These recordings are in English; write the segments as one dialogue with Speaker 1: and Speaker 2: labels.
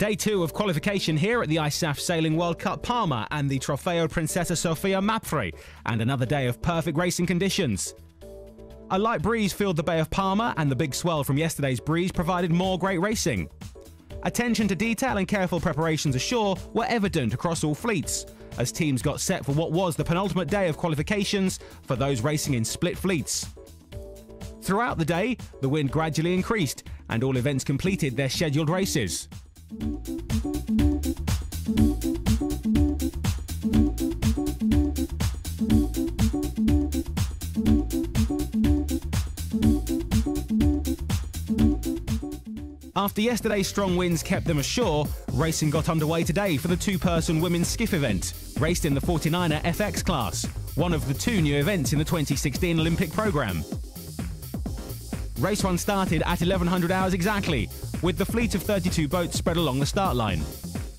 Speaker 1: Day 2 of qualification here at the ISAF Sailing World Cup Palma and the Trofeo Princesa Sofia Mapfre, and another day of perfect racing conditions. A light breeze filled the Bay of Palma, and the big swell from yesterday's breeze provided more great racing. Attention to detail and careful preparations ashore were evident across all fleets, as teams got set for what was the penultimate day of qualifications for those racing in split fleets. Throughout the day, the wind gradually increased, and all events completed their scheduled races. After yesterday's strong winds kept them ashore, racing got underway today for the two-person women's skiff event, raced in the 49er FX class, one of the two new events in the 2016 Olympic programme. Race 1 started at 1100 hours exactly, with the fleet of 32 boats spread along the start line.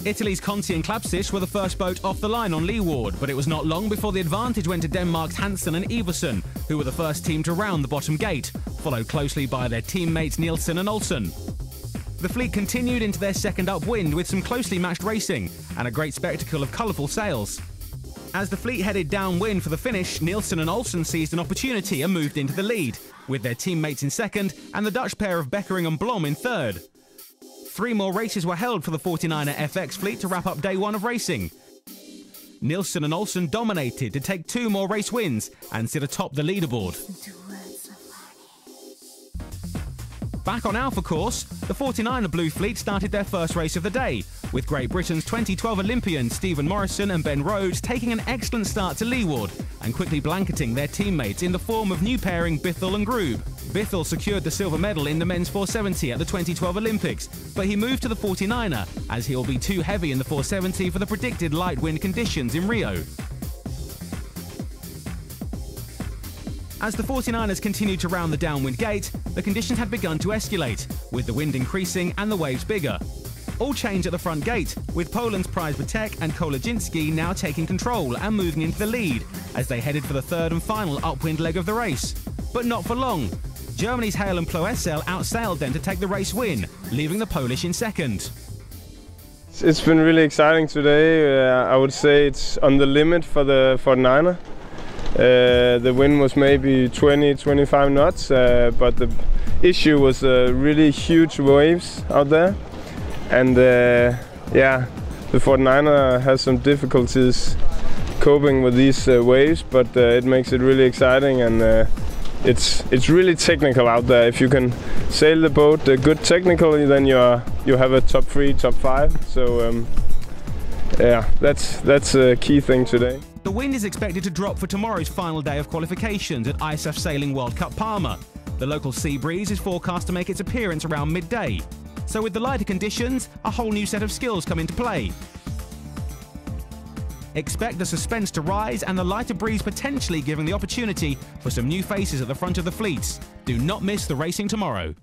Speaker 1: Italy's Conti and Klapsis were the first boat off the line on leeward, but it was not long before the advantage went to Denmark's Hansen and Iversen, who were the first team to round the bottom gate, followed closely by their teammates Nielsen and Olsen. The fleet continued into their second upwind with some closely matched racing and a great spectacle of colourful sails. As the fleet headed downwind for the finish, Nielsen and Olsen seized an opportunity and moved into the lead, with their teammates in second and the Dutch pair of Beckering and Blom in third. 3 more races were held for the 49er FX fleet to wrap up day 1 of racing. Nielsen and Olsen dominated to take 2 more race wins and sit atop the leaderboard. Back on Alpha course, the 49er Blue Fleet started their first race of the day, with Great Britain's 2012 Olympians Stephen Morrison and Ben Rhodes taking an excellent start to leeward and quickly blanketing their teammates in the form of new pairing Bithell and Grube. Bithell secured the silver medal in the men's 470 at the 2012 Olympics, but he moved to the 49er as he'll be too heavy in the 470 for the predicted light wind conditions in Rio. As the 49ers continued to round the downwind gate, the conditions had begun to escalate, with the wind increasing and the waves bigger. All change at the front gate, with Poland's Prize Batek and Kolaczynski now taking control and moving into the lead as they headed for the third and final upwind leg of the race. But not for long. Germany's Hale and Ploessel outsailed them to take the race win, leaving the Polish in second.
Speaker 2: It's been really exciting today. I would say it's on the limit for the 49er. The wind was maybe 20-25 knots, but the issue was really huge waves out there. And yeah, the 49er has some difficulties coping with these waves, but it makes it really exciting, and it's really technical out there. If you can sail the boat good technically, then you have a top 3, top 5. So yeah, that's a key thing today.
Speaker 1: The wind is expected to drop for tomorrow's final day of qualifications at ISAF Sailing World Cup Palma. The local sea breeze is forecast to make its appearance around midday. So with the lighter conditions, a whole new set of skills come into play. Expect the suspense to rise and the lighter breeze potentially giving the opportunity for some new faces at the front of the fleets. Do not miss the racing tomorrow.